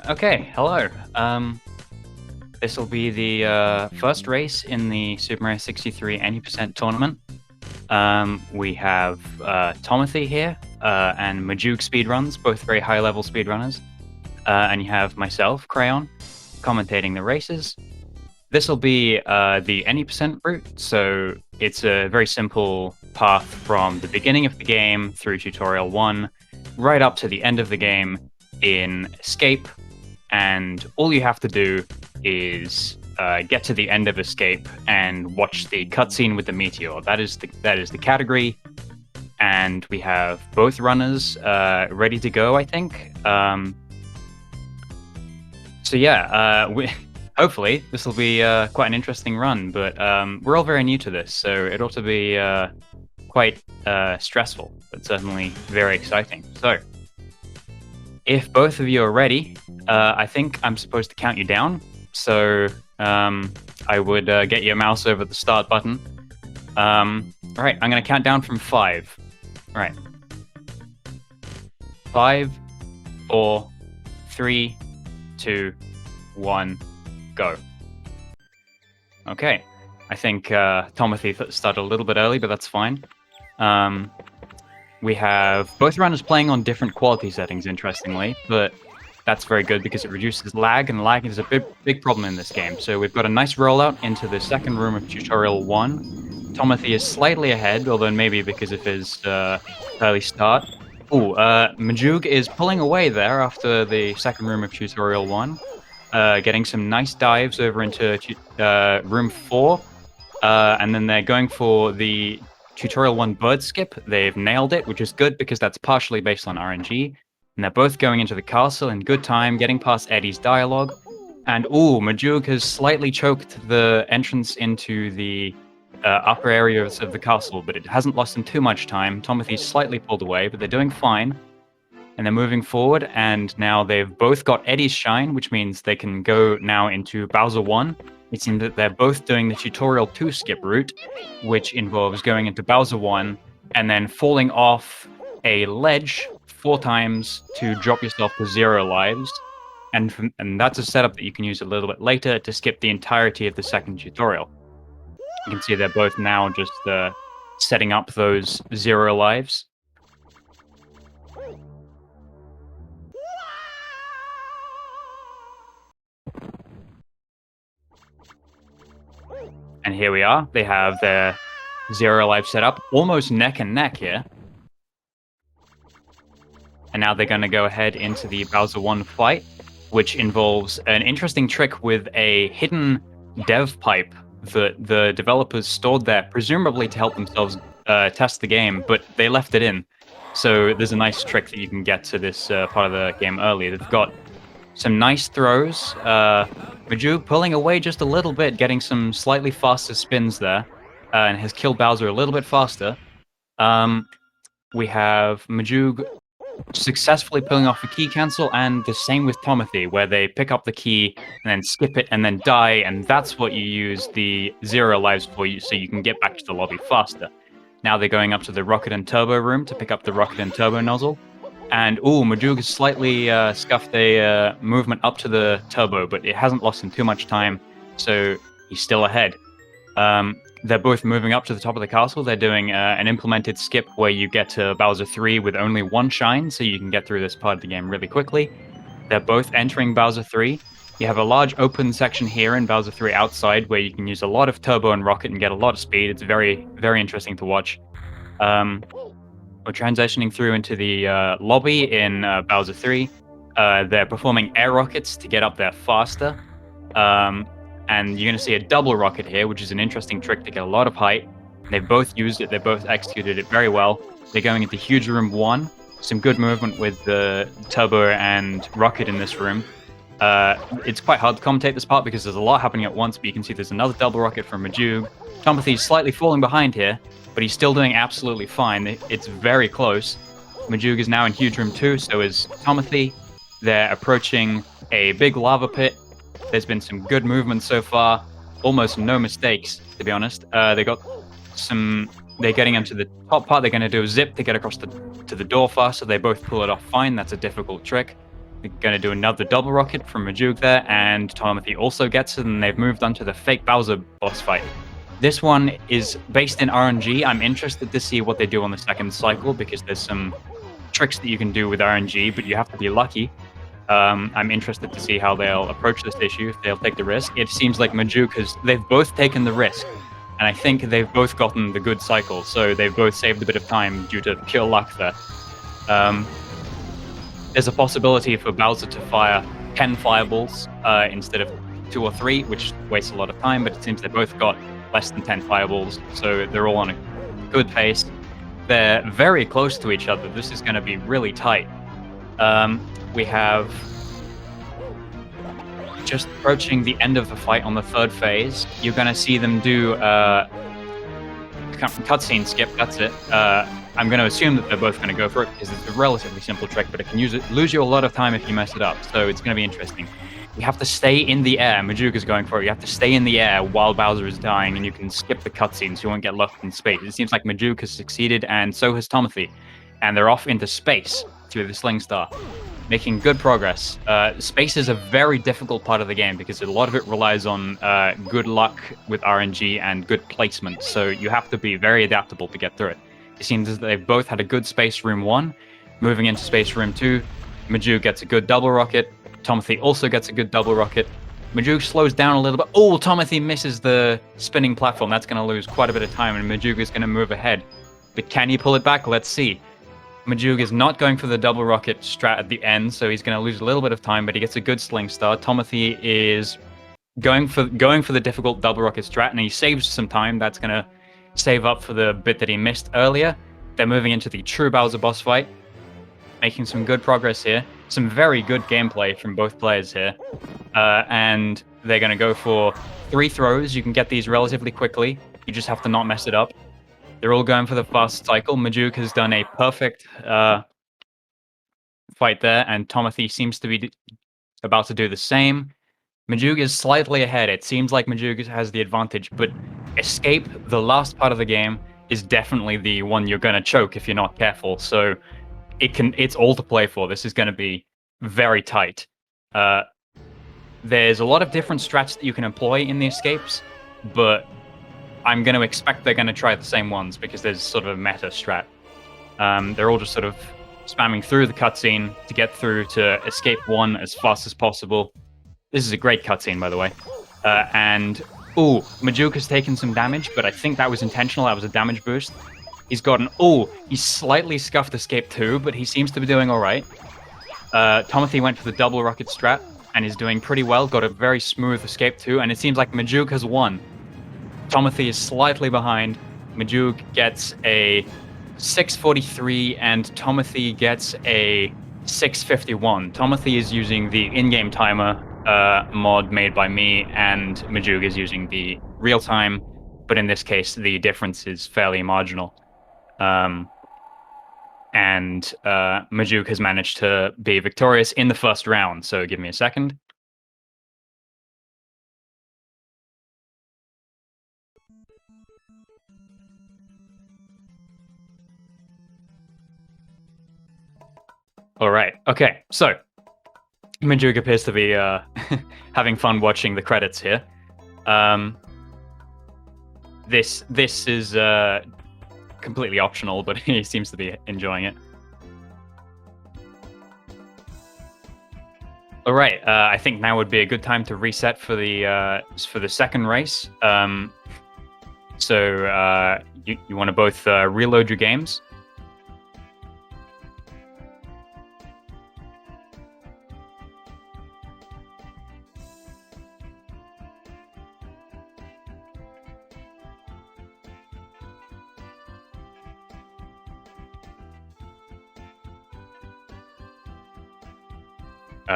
Okay, hello. This will be the first race in the Super Mario 63 any% tournament. We have Tomothy here and MajoogSpeedruns, both very high-level speedrunners. And you have myself, Crayon, commentating the races. This will be the any% route, so it's a very simple path from the beginning of the game through Tutorial 1, right up to the end of the game in Escape, and all you have to do is get to the end of Escape and watch the cutscene with the meteor. That is the category, and we have both runners ready to go, I think. So yeah, hopefully this will be quite an interesting run, but we're all very new to this, so it ought to be quite stressful, but certainly very exciting. So if both of you are ready, I think I'm supposed to count you down. So I would get your mouse over the start button. All right, I'm going to count down from 5. All right. 5, 4, 3, 2, 1, go. Okay. I think Tomothy started a little bit early, but that's fine. We have both runners playing on different quality settings, interestingly, but that's very good because it reduces lag, and lag is a big problem in this game. So we've got a nice rollout into the second room of Tutorial 1. Tomothy is slightly ahead, although maybe because of his early start. Ooh, Majoog is pulling away there after the second room of Tutorial 1, getting some nice dives over into room 4, and then they're going for the Tutorial 1 bird skip. They've nailed it, which is good because that's partially based on RNG. And they're both going into the castle in good time, getting past Eddie's dialogue. And ooh, Majoog has slightly choked the entrance into the upper areas of the castle, but it hasn't lost him too much time. Tomothy's slightly pulled away, but they're doing fine. And they're moving forward, and now they've both got Eddie's shine, which means they can go now into Bowser 1. It seems that they're both doing the Tutorial 2 skip route, which involves going into Bowser 1 and then falling off a ledge 4 times to drop yourself to 0 lives. And that's a setup that you can use a little bit later to skip the entirety of the second tutorial. You can see they're both now just setting up those 0 lives. And here we are. They have their 0 life set up, almost neck and neck here. And now they're going to go ahead into the Bowser 1 fight, which involves an interesting trick with a hidden dev pipe that the developers stored there, presumably to help themselves test the game, but they left it in. So there's a nice trick that you can get to this part of the game early. They've got some nice throws. Majoog pulling away just a little bit, getting some slightly faster spins there, and has killed Bowser a little bit faster. We have Majoog successfully pulling off a key cancel, and the same with Tomothy, where they pick up the key and then skip it and then die, and that's what you use the 0 lives for, so you can get back to the lobby faster. Now they're going up to the Rocket and Turbo room to pick up the Rocket and Turbo nozzle. And ooh, Majoog has slightly scuffed a movement up to the Turbo, but it hasn't lost him too much time, so he's still ahead. They're both moving up to the top of the castle. They're doing an implemented skip where you get to Bowser 3 with only 1 shine, so you can get through this part of the game really quickly. They're both entering Bowser 3. You have a large open section here in Bowser 3 outside where you can use a lot of Turbo and Rocket and get a lot of speed. It's very, very interesting to watch. We're transitioning through into the lobby in Bowser 3. They're performing air rockets to get up there faster. And you're going to see a double rocket here, which is an interesting trick to get a lot of height. They've both used it. They both executed it very well. They're going into huge room 1. Some good movement with the Turbo and Rocket in this room. It's quite hard to commentate this part because there's a lot happening at once, but you can see there's another double rocket from Majoog. Tomothy's slightly falling behind here, but he's still doing absolutely fine. It's very close. Majoog is now in huge room 2, so is Tomothy. They're approaching a big lava pit. There's been some good movement so far. Almost no mistakes, to be honest. They got some They're getting into the top part. They're going to do a zip to get across to the door faster. They both pull it off fine. That's a difficult trick. They're going to do another double rocket from Majoog there, and Tomothy also gets it, and they've moved on to the fake Bowser boss fight. This one is based in RNG. I'm interested to see what they do on the second cycle, because there's some tricks that you can do with RNG, but you have to be lucky. I'm interested to see how they'll approach this issue, if they'll take the risk. It seems like Majoog they've both taken the risk, and I think they've both gotten the good cycle, so they've both saved a bit of time due to pure luck there. There's a possibility for Bowser to fire 10 fireballs instead of 2 or 3, which wastes a lot of time, but it seems they both got less than 10 fireballs, so they're all on a good pace. They're very close to each other. This is going to be really tight. We have just approaching the end of the fight on the third phase. You're going to see them do cutscene skip, that's it. I'm going to assume that they're both going to go for it because it's a relatively simple trick, but it can lose you a lot of time if you mess it up, so it's going to be interesting. You have to stay in the air. Majoog is going for it. You have to stay in the air while Bowser is dying, and you can skip the cutscenes so you won't get locked in space. It seems like Majoog has succeeded, and so has Tomothy, and they're off into space through the Sling Star, making good progress. Space is a very difficult part of the game because a lot of it relies on good luck with RNG and good placement, so you have to be very adaptable to get through it. It seems as they've both had a good Space Room 1. Moving into Space Room 2, Majoog gets a good double rocket. Tomothy also gets a good double rocket. Majoog slows down a little bit. Oh, Tomothy misses the spinning platform. That's going to lose quite a bit of time, and Majoog is going to move ahead. But can he pull it back? Let's see. Majoog is not going for the double rocket strat at the end, so he's going to lose a little bit of time, but he gets a good Sling Star. Tomothy is going for the difficult double rocket strat, and he saves some time. That's going to save up for the bit that he missed earlier. They're moving into the true Bowser boss fight, making some good progress here. Some very good gameplay from both players here. And they're going to go for 3 throws. You can get these relatively quickly. You just have to not mess it up. They're all going for the fast cycle. Majoog has done a perfect fight there, and Tomothy seems to be about to do the same. Majoog is slightly ahead. It seems like Majoog has the advantage, but Escape, the last part of the game, is definitely the one you're going to choke if you're not careful. So it's all to play for. This is going to be very tight. There's a lot of different strats that you can employ in the escapes, but I'm going to expect they're going to try the same ones because there's sort of a meta strat. They're all just sort of spamming through the cutscene to get through to escape 1 as fast as possible. This is a great cutscene, by the way. Majoog has taken some damage, but I think that was intentional. That was a damage boost. He's slightly scuffed escape 2, but he seems to be doing all right. Tomothy went for the double rocket strat and is doing pretty well. Got a very smooth escape 2, and it seems like Majoog has won. Tomothy is slightly behind. Majoog gets a 6:43, and Tomothy gets a 6:51. Tomothy is using the in-game timer mod made by me, and Majoog is using the real-time, but in this case, the difference is fairly marginal. Majoog has managed to be victorious in the first round, so give me a second. All right, okay, so Majoog appears to be having fun watching the credits here. This is completely optional, but he seems to be enjoying it. All right, I think now would be a good time to reset for the second race. So you want to both reload your games.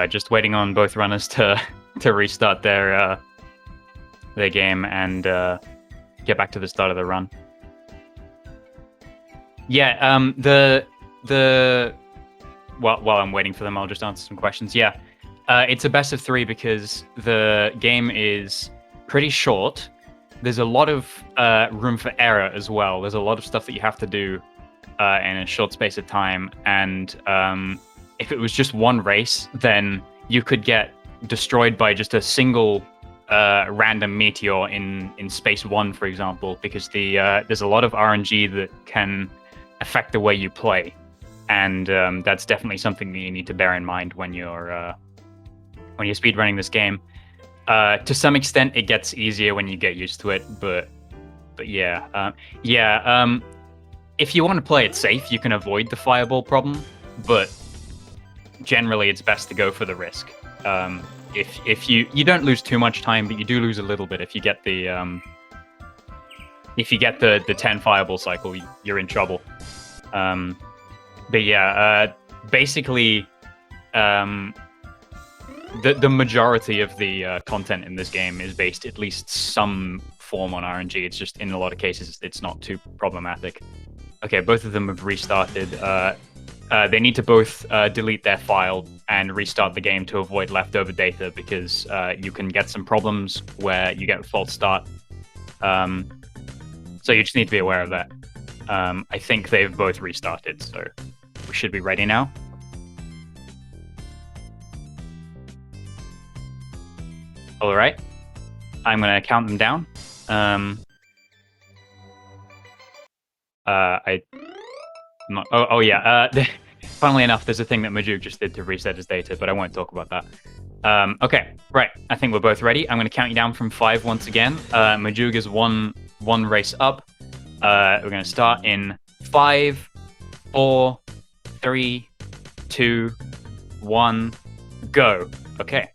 Just waiting on both runners to restart their game and get back to the start of the run. Yeah, while I'm waiting for them, I'll just answer some questions. Yeah, it's a best of 3 because the game is pretty short. There's a lot of room for error as well. There's a lot of stuff that you have to do in a short space of time, and if it was just one race, then you could get destroyed by just a single random meteor in space 1, for example, because there's a lot of RNG that can affect the way you play, and that's definitely something that you need to bear in mind when you're speedrunning this game. To some extent, it gets easier when you get used to it, but yeah, if you want to play it safe, you can avoid the fireball problem, but generally it's best to go for the risk. If you don't lose too much time, but you do lose a little bit if you get the 10 fireball cycle, you're in trouble. But yeah, basically, the majority of the content in this game is based at least some form on RNG. It's just in a lot of cases it's not too problematic. Okay, both of them have restarted. They need to both delete their file and restart the game to avoid leftover data, because you can get some problems where you get a false start. So you just need to be aware of that. I think they've both restarted, so we should be ready now. All right, I'm gonna count them down. Funnily enough, there's a thing that Majoog just did to reset his data, but I won't talk about that. Okay, right. I think we're both ready. I'm going to count you down from 5 once again. Majoog is one race up. We're going to start in 5, 4, 3, 2, 1, go. Okay.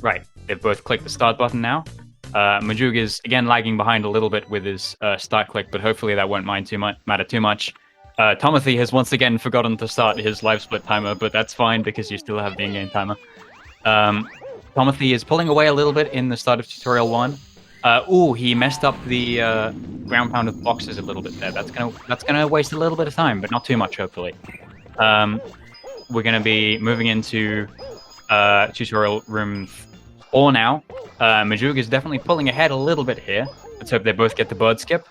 Right. They've both clicked the start button now. Majoog is again lagging behind a little bit with his start click, but hopefully that won't matter too much. Tomothy has once again forgotten to start his live split timer, but that's fine because you still have the in-game timer. Tomothy is pulling away a little bit in the start of tutorial 1. He messed up the ground pound of boxes a little bit there. That's gonna waste a little bit of time, but not too much, hopefully. We're gonna be moving into tutorial room 4 now. Majoog is definitely pulling ahead a little bit here. Let's hope they both get the bird skip.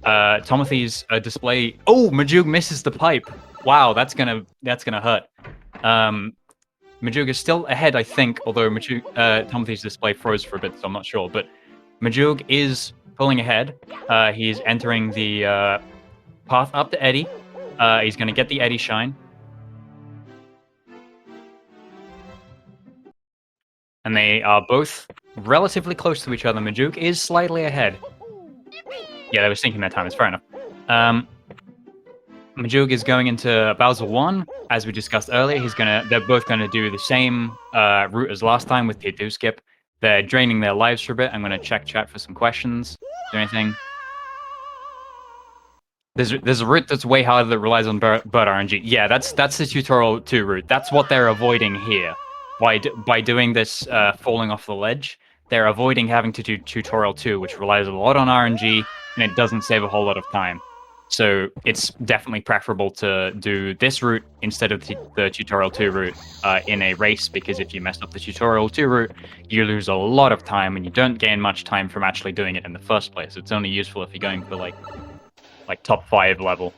Tomothy's display. Oh, Majoog misses the pipe. Wow, that's gonna hurt. Majoog is still ahead, I think, although Tomothy's display froze for a bit, so I'm not sure. But Majoog is pulling ahead. He's entering the path up to Eddie. He's gonna get the Eddie shine. And they are both relatively close to each other. Majoog is slightly ahead. Yeah, they were syncing their time. It's fair enough. Majoog is going into Bowser 1, as we discussed earlier. They're both gonna do the same route as last time with the do skip. They're draining their lives for a bit. I'm gonna check chat for some questions. Is there anything? There's a route that's way harder that relies on bird RNG. Yeah, that's the tutorial 2 route. That's what they're avoiding here. By doing this falling off the ledge, they're avoiding having to do tutorial 2, which relies a lot on RNG, and it doesn't save a whole lot of time. So it's definitely preferable to do this route instead of the tutorial 2 route in a race, because if you mess up the tutorial 2 route, you lose a lot of time, and you don't gain much time from actually doing it in the first place. It's only useful if you're going for like top 5 level.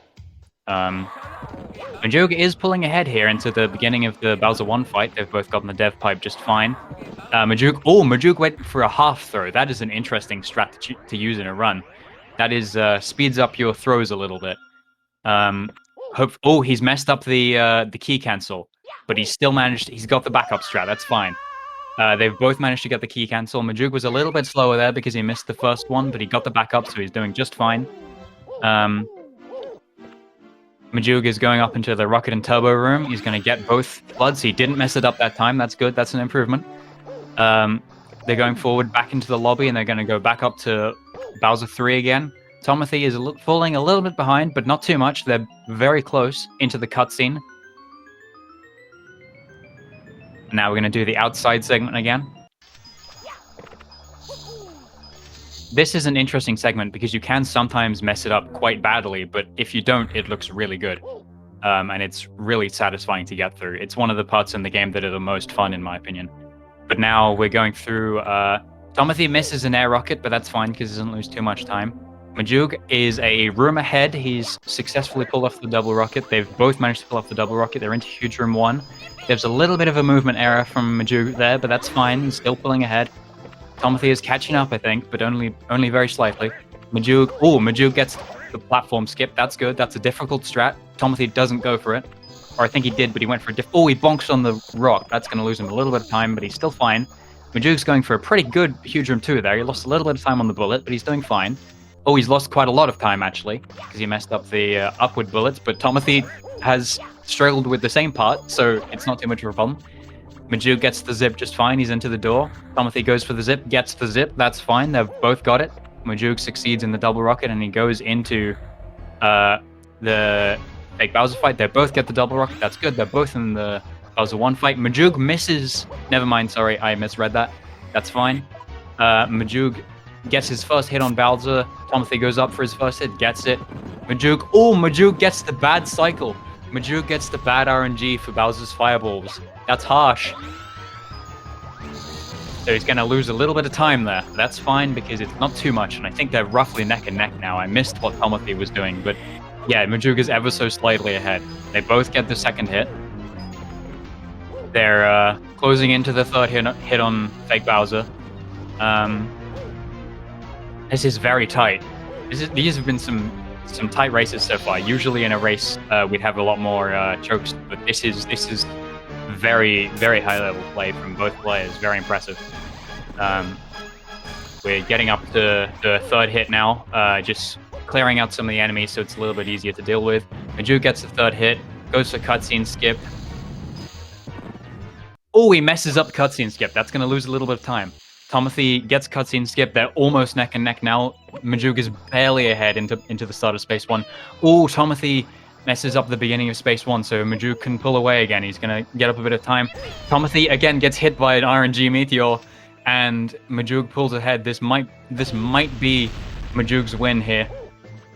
Majoog is pulling ahead here into the beginning of the Bowser 1 fight. They've both gotten the dev pipe just fine. Majoog went for a half throw. That is an interesting strat to use in a run. That is speeds up your throws a little bit. He's messed up the key cancel, but he's got the backup strat. That's fine. They've both managed to get the key cancel. Majoog was a little bit slower there because he missed the first one, but he got the backup, so he's doing just fine. Majoog is going up into the rocket and turbo room. He's going to get both floods. He didn't mess it up that time. That's good. That's an improvement. They're going forward back into the lobby, and they're going to go back up to Bowser 3 again. Tomothy is falling a little bit behind, but not too much. They're very close into the cutscene. Now we're going to do the outside segment again. This is an interesting segment because you can sometimes mess it up quite badly, but if you don't, it looks really good. And it's really satisfying to get through. It's one of the parts in the game that are the most fun, in my opinion. But now we're going through... Tomothy misses an air rocket, but that's fine because he doesn't lose too much time. Majoog is a room ahead. He's successfully pulled off the double rocket. They've both managed to pull off the double rocket. They're into huge room 1. There's a little bit of a movement error from Majoog there, but that's fine. He's still pulling ahead. Tomothy is catching up, I think, but only very slightly. Majoog gets the platform skip. That's good. That's a difficult strat. Tomothy doesn't go for it. Or I think he did, but he went for a he bonks on the rock. That's going to lose him a little bit of time, but he's still fine. Majoog's going for a pretty good huge room 2 there. He lost a little bit of time on the bullet, but he's doing fine. Oh, he's lost quite a lot of time, actually, because he messed up the upward bullets, but Tomothy has struggled with the same part, so it's not too much of a problem. Majoog gets the zip just fine. He's into the door. Tomothy goes for the zip, gets the zip. That's fine. They've both got it. Majoog succeeds in the double rocket, and he goes into the fake Bowser fight. They both get the double rocket. That's good. They're both in the Bowser 1 fight. Majoog misses. Never mind. Sorry, I misread that. That's fine. Majoog gets his first hit on Bowser. Tomothy goes up for his first hit, gets it. Majoog gets the bad cycle. Majoog gets the bad RNG for Bowser's fireballs. That's harsh. So he's going to lose a little bit of time there. That's fine because it's not too much, and I think they're roughly neck and neck now. I missed what Tomothy was doing, but yeah, Majoog is ever so slightly ahead. They both get the second hit. They're closing into the third hit on fake Bowser. This is very tight. These have been some tight races so far. Usually in a race, we'd have a lot more chokes, but this is very, very high level play from both players. Very impressive. We're getting up to the third hit now, just clearing out some of the enemies so it's a little bit easier to deal with. Majoog gets the third hit, goes for cutscene skip. Oh, he messes up cutscene skip. That's going to lose a little bit of time. Tomothy gets cutscene skip. They're almost neck and neck now. Majoog is barely ahead into the start of Space 1. Oh, Tomothy messes up the beginning of Space 1, so Majoog can pull away again. He's going to get up a bit of time. Tomothy, again, gets hit by an RNG meteor, and Majoog pulls ahead. This might be Majoog's win here.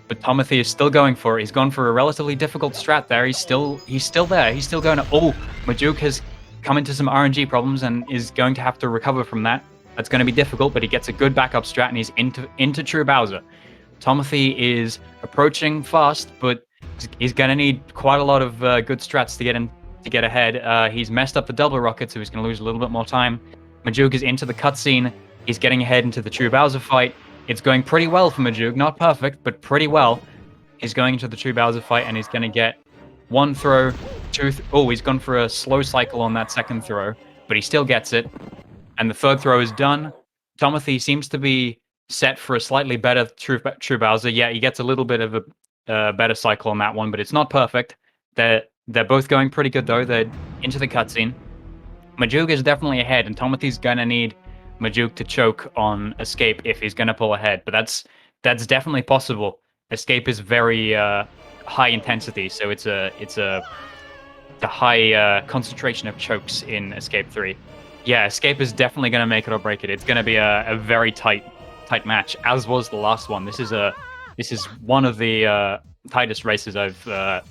But Tomothy is still going for it. He's gone for a relatively difficult strat there. He's still there. He's still going to... Oh, Majoog has come into some RNG problems and is going to have to recover from that. That's going to be difficult, but he gets a good backup strat and he's into True Bowser. Tomothy is approaching fast, but he's going to need quite a lot of good strats to get ahead. He's messed up the double rocket, so he's going to lose a little bit more time. Majoog is into the cutscene. He's getting ahead into the True Bowser fight. It's going pretty well for Majoog. Not perfect, but pretty well. He's going into the True Bowser fight, and he's going to get one throw, he's gone for a slow cycle on that second throw, but he still gets it. And the third throw is done. Tomothy seems to be set for a slightly better True Bowser. Yeah, he gets a little bit of a better cycle on that one, but it's not perfect. They're both going pretty good, though. They're into the cutscene. Majoog is definitely ahead, and Tomothy's going to need Majoog to choke on Escape if he's going to pull ahead. But that's definitely possible. Escape is very high intensity, so it's a high concentration of chokes in Escape 3. Yeah, Escape is definitely going to make it or break it. It's going to be a very tight match, as was the last one. This is one of the tightest races I've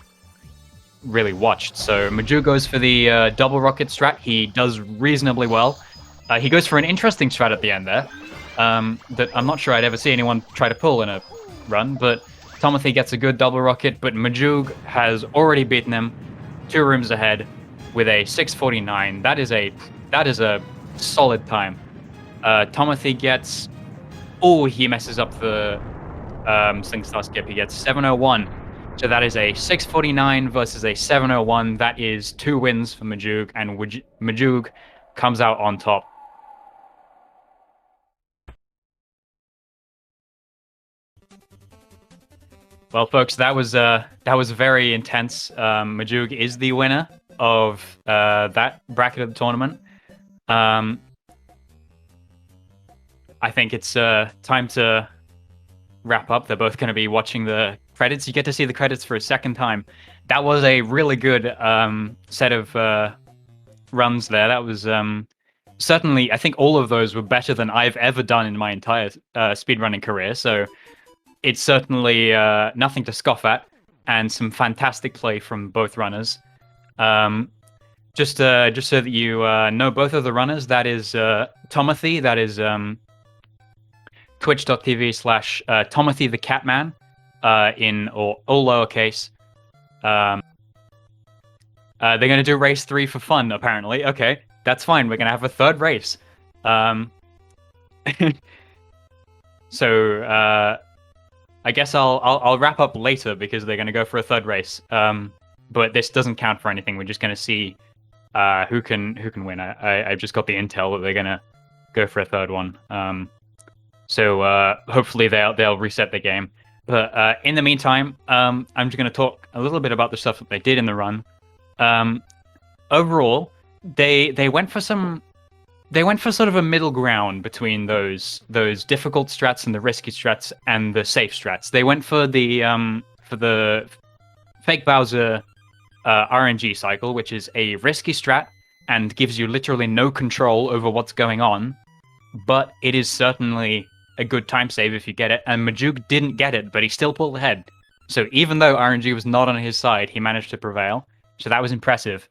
really watched. So Majoog goes for the double rocket strat. He does reasonably well. He goes for an interesting strat at the end there that I'm not sure I'd ever see anyone try to pull in a run, but Tomothy gets a good double rocket, but Majoog has already beaten him 2 rooms ahead with a 6:49. That is a solid time. Tomothy gets... Oh, he messes up the Sling Star skip. He gets 7:01. So that is a 6:49 versus a 7:01. That is 2 wins for Majoog, and Majoog comes out on top. Well, folks, that was very intense. Majoog is the winner of that bracket of the tournament. I think it's time to wrap up. They're both going to be watching the credits. You get to see the credits for a second time. That was a really good set of runs there. That was certainly, I think all of those were better than I've ever done in my entire speedrunning career. So it's certainly nothing to scoff at, and some fantastic play from both runners. Just so that you know both of the runners, that is Tomothy, that is twitch.tv/Tomothy the Catman, in or all lowercase. They're going to do race 3 for fun, apparently. Okay, that's fine. We're going to have a third race. So I guess I'll wrap up later because they're going to go for a third race. But this doesn't count for anything. We're just going to see who can win. I've just got the intel that they're going to go for a third one. So hopefully they'll reset the game. But in the meantime, I'm just going to talk a little bit about the stuff that they did in the run. Overall, they went for sort of a middle ground between those difficult strats and the risky strats and the safe strats. They went for the fake Bowser RNG cycle, which is a risky strat and gives you literally no control over what's going on, but it is certainly a good time save if you get it. And Majoog didn't get it, but he still pulled ahead. So even though RNG was not on his side, he managed to prevail. So that was impressive.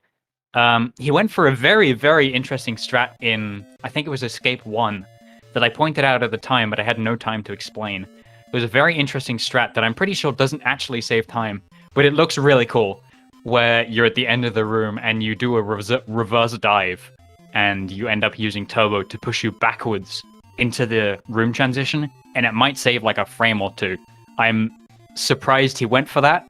He went for a very, very interesting strat in, I think it was Escape 1, that I pointed out at the time, but I had no time to explain. It was a very interesting strat that I'm pretty sure doesn't actually save time, but it looks really cool, where you're at the end of the room and you do a reverse dive, and you end up using turbo to push you backwards into the room transition, and it might save like a frame or two. I'm surprised he went for that.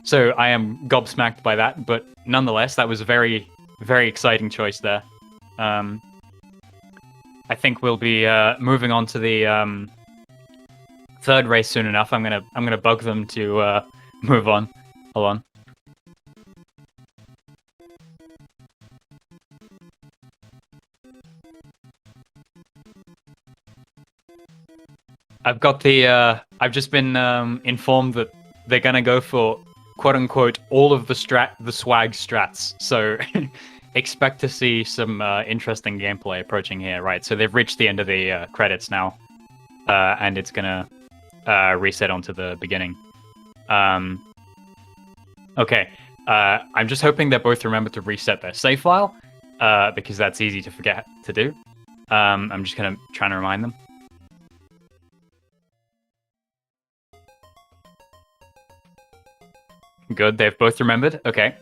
So I am gobsmacked by that, but nonetheless, that was a very, very exciting choice there. I think we'll be moving on to the third race soon enough. I'm gonna bug them to move on. Hold on. I've just been informed that they're gonna go for quote unquote all of the swag strats. So expect to see some interesting gameplay approaching here, right? So they've reached the end of the credits now, and it's gonna reset onto the beginning. Okay, I'm just hoping they both remember to reset their save file, because that's easy to forget to do. I'm just gonna try to remind them. Good, they've both remembered. Okay.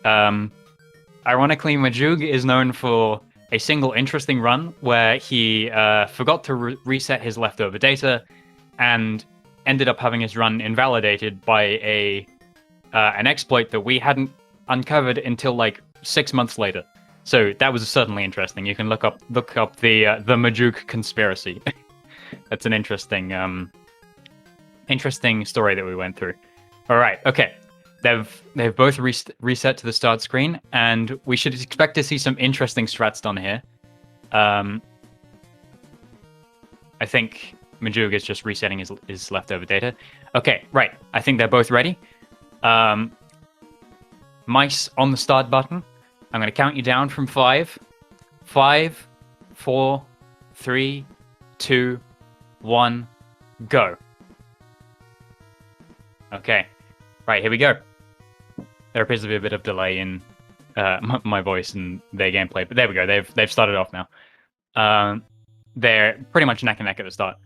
Ironically, Majoog is known for a single interesting run where he forgot to reset his leftover data and ended up having his run invalidated by an exploit that we hadn't uncovered until like 6 months later. So that was certainly interesting. You can look up the Majoog conspiracy. That's an interesting story that we went through. All right, okay. They've both reset to the start screen, and we should expect to see some interesting strats done here. I think Majoog is just resetting his leftover data. Okay, right. I think they're both ready. Mice on the start button. I'm going to count you down from 5. 5, 4, 3, 2, 1, go. Okay. Right, here we go. There appears to be a bit of delay in my voice and their gameplay, but there we go. They've started off now. They're pretty much neck and neck at the start.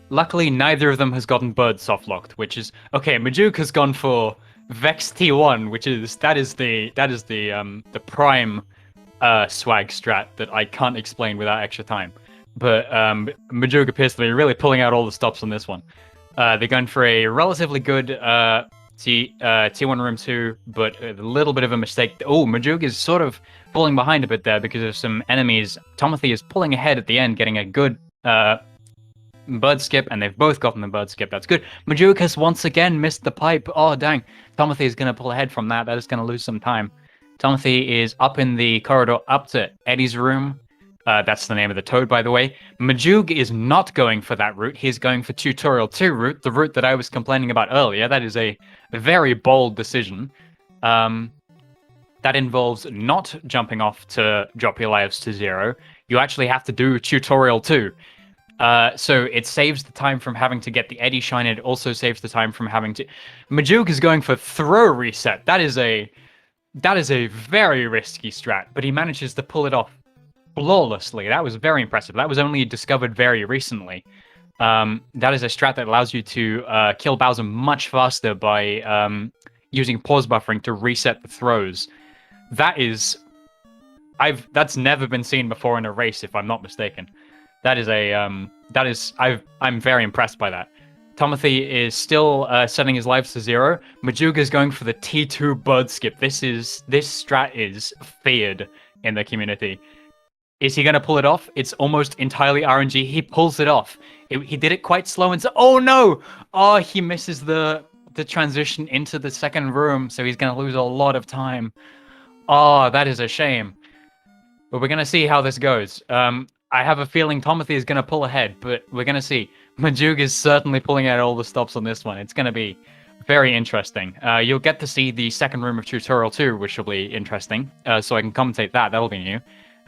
Luckily, neither of them has gotten bird soft locked, which is okay. Majoog has gone for Vex T1, which is the prime swag strat that I can't explain without extra time. But Majoog appears to be really pulling out all the stops on this one. They're going for a relatively good T1 Room 2, but a little bit of a mistake. Oh, Majoog is sort of falling behind a bit there because of some enemies. Tomothy is pulling ahead at the end, getting a good bird skip, and they've both gotten the bird skip. That's good. Majoog has once again missed the pipe. Oh, dang. Tomothy is going to pull ahead from that. That is going to lose some time. Tomothy is up in the corridor up to Eddie's room. That's the name of the toad, by the way. Majoog is not going for that route. He's going for Tutorial 2 route, the route that I was complaining about earlier. That is a very bold decision. That involves not jumping off to drop your lives to 0. You actually have to do Tutorial 2. So it saves the time from having to get the Eddie Shine. It also saves the time from having to... Majoog is going for Throw Reset. That is a very risky strat, but he manages to pull it off. flawlessly. That was very impressive. That was only discovered very recently. That is a strat that allows you to kill Bowser much faster by using pause buffering to reset the throws. That is, that's never been seen before in a race, if I'm not mistaken. That is I'm very impressed by that. Tomothy is still setting his lives to 0. Majoog is going for the T2 bird skip. This strat is feared in the community. Is he going to pull it off? It's almost entirely RNG. He pulls it off. He did it quite slow and so, oh no! Oh, he misses the transition into the second room, so he's going to lose a lot of time. Oh, that is a shame. But we're going to see how this goes. I have a feeling Tomothy is going to pull ahead, but we're going to see. Majoog is certainly pulling out all the stops on this one. It's going to be very interesting. You'll get to see the second room of Tutorial 2, which will be interesting, so I can commentate that. That'll be new.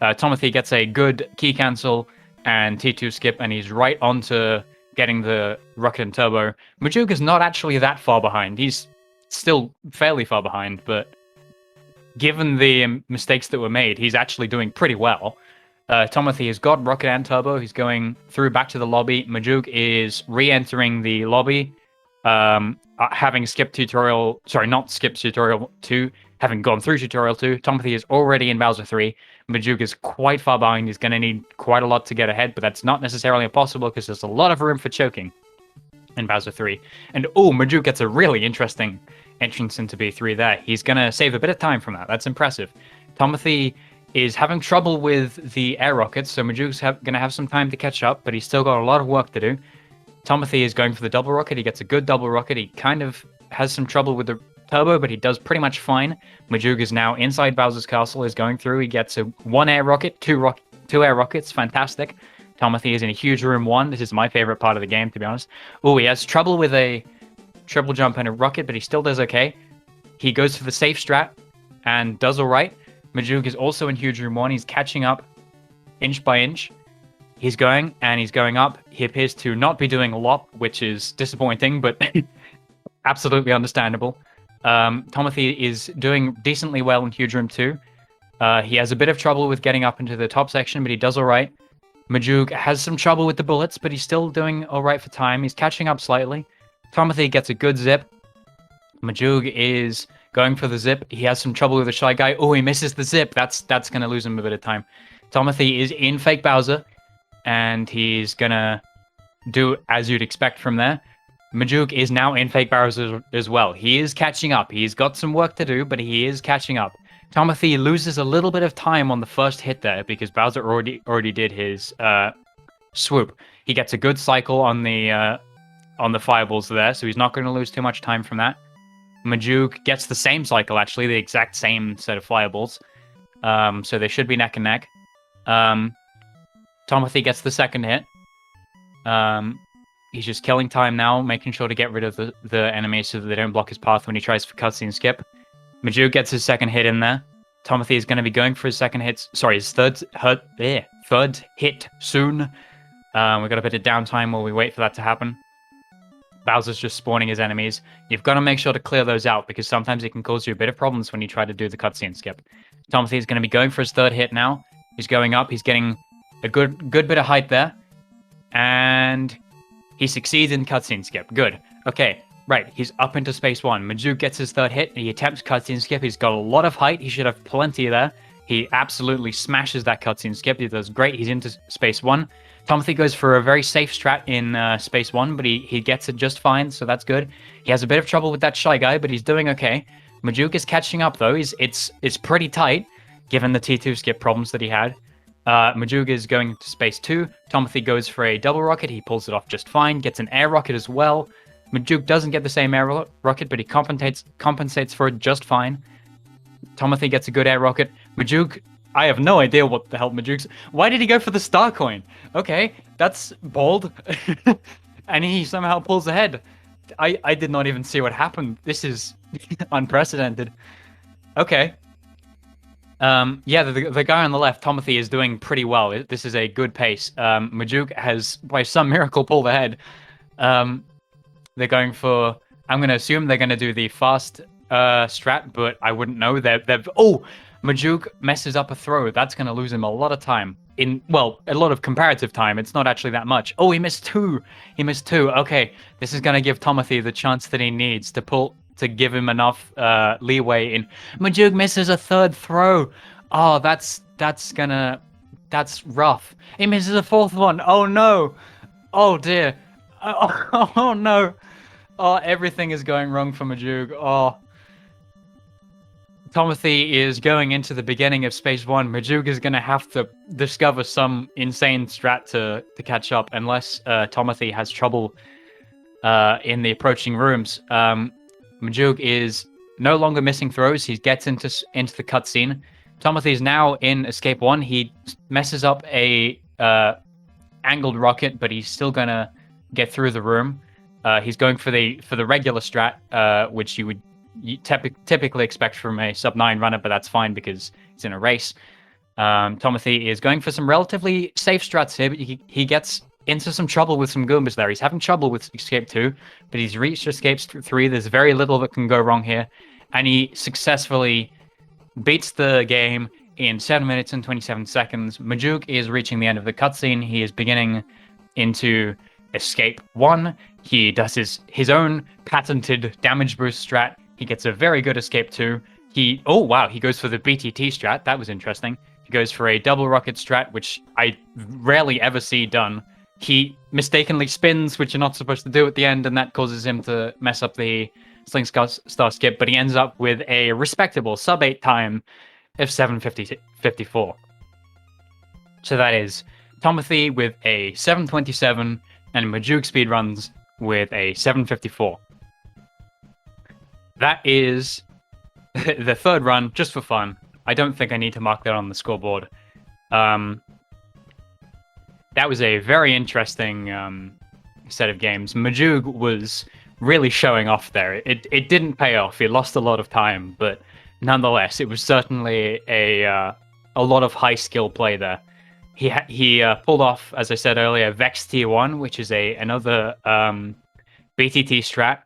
Tomothy gets a good key cancel and T2 skip, and he's right onto getting the rocket and turbo. Majoog is not actually that far behind. He's still fairly far behind, but given the mistakes that were made, he's actually doing pretty well. Tomothy has got rocket and turbo. He's going through back to the lobby. Majoog is re-entering the lobby, having skipped tutorial... Sorry, not skipped tutorial 2, having gone through tutorial 2. Tomothy is already in Bowser 3. Majoog is quite far behind. He's going to need quite a lot to get ahead, but that's not necessarily impossible because there's a lot of room for choking in Bowser 3. And Majoog gets a really interesting entrance into B3 there. He's going to save a bit of time from that. That's impressive. Tomothy is having trouble with the air rockets, so Majoog's going to have some time to catch up, but he's still got a lot of work to do. Tomothy is going for the double rocket. He gets a good double rocket. He kind of has some trouble with the turbo, but he does pretty much fine. Majoog is now inside Bowser's castle, is going through. He gets a 1 air rocket, 2 air rockets. Fantastic. Tomothy is in a huge room 1. This is my favorite part of the game, to be honest. Oh, he has trouble with a triple jump and a rocket, but he still does okay. He goes for the safe strat and does all right. Majoog is also in huge room 1. He's catching up inch by inch. He's going, and he's going up. He appears to not be doing a lot, which is disappointing, but absolutely understandable. Tomothy is doing decently well in huge room 2. He has a bit of trouble with getting up into the top section, but he does all right. Majoog has some trouble with the bullets, but he's still doing all right for time. He's catching up slightly. Tomothy gets a good zip. Majoog is going for the zip. He has some trouble with the Shy Guy. Oh, he misses the zip. That's going to lose him a bit of time. Tomothy is in fake Bowser, and he's going to do as you'd expect from there. Majoog is now in fake Bowser as well. He is catching up. He's got some work to do, but he is catching up. Tomothy loses a little bit of time on the first hit there because Bowser already did his swoop. He gets a good cycle on the fireballs there, so he's not going to lose too much time from that. Majoog gets the same cycle, actually, the exact same set of fireballs. So they should be neck and neck. Tomothy gets the second hit. He's just killing time now, making sure to get rid of the enemies so that they don't block his path when he tries for cutscene skip. Majoog gets his second hit in there. Tomothy is going to be going for his second hit. Sorry, his third hit soon. We've got a bit of downtime while we wait for that to happen. Bowser's just spawning his enemies. You've got to make sure to clear those out because sometimes it can cause you a bit of problems when you try to do the cutscene skip. Tomothy is going to be going for his third hit now. He's going up. He's getting a good bit of height there. And he succeeds in cutscene skip. Good. Okay, right. He's up into space 1. Majoog gets his third hit. He attempts cutscene skip. He's got a lot of height. He should have plenty there. He absolutely smashes that cutscene skip. He does great. He's into space 1. Tomothy goes for a very safe strat in space 1, but he gets it just fine, so that's good. He has a bit of trouble with that Shy Guy, but he's doing okay. Majoog is catching up, though. It's pretty tight, given the T2 skip problems that he had. Majoog is going to space 2. Tomothy goes for a double rocket. He pulls it off just fine. Gets an air rocket as well. Majoog doesn't get the same air rocket, but he compensates for it just fine. Tomothy gets a good air rocket. Majoog, I have no idea what the hell Majoog's... Why did he go for the star coin? Okay, that's bold. And he somehow pulls ahead. I did not even see what happened. This is unprecedented. Okay. Yeah, the guy on the left, Tomothy, is doing pretty well. This is a good pace. Majoog has, by some miracle, pulled ahead. They're going for... I'm going to assume they're going to do the fast strat, but I wouldn't know. Oh! Majoog messes up a throw. That's going to lose him a lot of time. Well, a lot of comparative time. It's not actually that much. Oh, he missed two. He missed two. Okay, this is going to give Tomothy the chance that he needs to give him enough leeway in. Majoog misses a third throw. Oh, that's rough. He misses a fourth one. Oh no. Oh dear. Oh no. Oh, everything is going wrong for Majoog. Oh. Tomothy is going into the beginning of Space 1. Majoog is going to have to discover some insane strat to catch up, unless Tomothy has trouble in the approaching rooms. Majoog is no longer missing throws. He gets into the cutscene. Tomothy is now in Escape 1. He messes up a angled rocket, but he's still going to get through the room. He's going for the regular strat, which you typically expect from a sub-9 runner, but that's fine because it's in a race. Tomothy is going for some relatively safe strats here, but he gets into some trouble with some Goombas there. He's having trouble with Escape 2, but he's reached Escape 3. There's very little that can go wrong here, and he successfully beats the game in 7 minutes and 27 seconds. Majoog is reaching the end of the cutscene. He is beginning into Escape 1. He does his own patented damage boost strat. He gets a very good Escape 2. Oh wow, he goes for the BTT strat. That was interesting. He goes for a double rocket strat, which I rarely ever see done. He mistakenly spins, which you're not supposed to do at the end, and that causes him to mess up the Sling Star skip, but he ends up with a respectable sub-8 time of 7:54. So that is Tomothy with a 7:27 and MajoogSpeedruns with a 7:54. That is the third run, just for fun. I don't think I need to mark that on the scoreboard. That was a very interesting set of games. Majoog was really showing off there. It didn't pay off. He lost a lot of time, but nonetheless, it was certainly a lot of high skill play there. He pulled off, as I said earlier, Vex Tier 1, which is another BTT strat.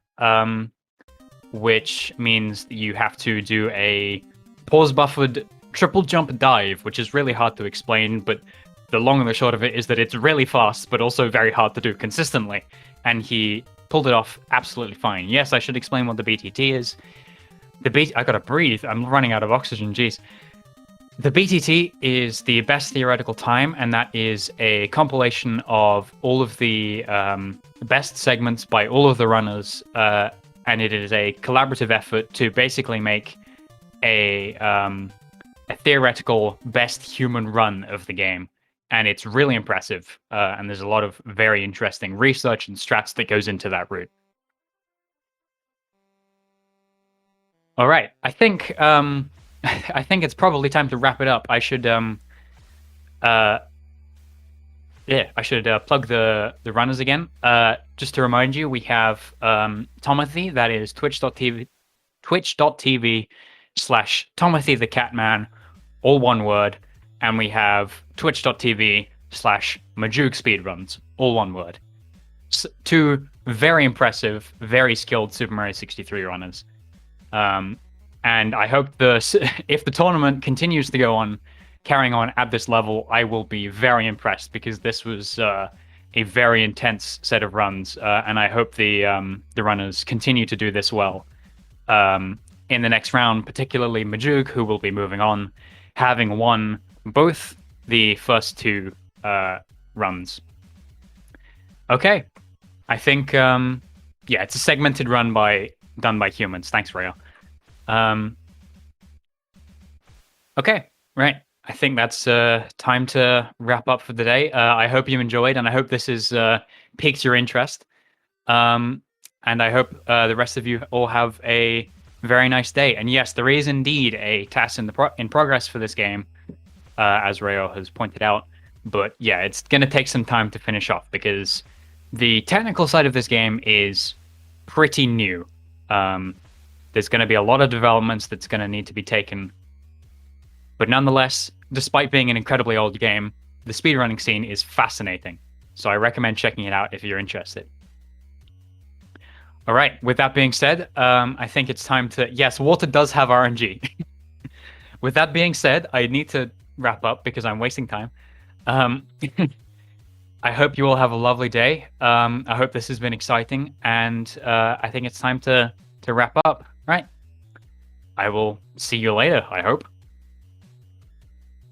Which means you have to do a pause buffered triple jump dive, which is really hard to explain, but the long and the short of it is that it's really fast, but also very hard to do consistently. And he pulled it off absolutely fine. Yes, I should explain what the BTT is. I gotta breathe. I'm running out of oxygen, jeez. The BTT is the best theoretical time, and that is a compilation of all of the best segments by all of the runners, and it is a collaborative effort to basically make a theoretical best human run of the game. And it's really impressive, and there's a lot of very interesting research and strats that goes into that route. All right, I think it's probably time to wrap it up. I should plug the runners again. Just to remind you, we have Tomothy, that is twitch.tv/Tomothy the Catman, all one word. And we have twitch.tv/MajoogSpeedruns, all one word. Two very impressive, very skilled Super Mario 63 runners. And I hope if the tournament continues to go on, carrying on at this level, I will be very impressed, because this was a very intense set of runs, and I hope the runners continue to do this well in the next round, particularly Majoog, who will be moving on, having won both the first two runs. Okay, I think it's a segmented run done by humans. Thanks, Rayo. Okay, right. I think that's time to wrap up for the day. I hope you enjoyed, and I hope this has piqued your interest. And I hope the rest of you all have a very nice day. And yes, there is indeed a task in progress for this game, as Rayo has pointed out. But yeah, it's going to take some time to finish off, because the technical side of this game is pretty new. There's going to be a lot of developments that's going to need to be taken. But nonetheless, despite being an incredibly old game, the speedrunning scene is fascinating. So I recommend checking it out if you're interested. All right, with that being said, I think it's time to... Yes, water does have RNG. with that being said, I need to wrap up because I'm wasting time. Um, I hope you all have a lovely day. I hope this has been exciting, and I think it's time to wrap up. Right. I will see you later, I hope.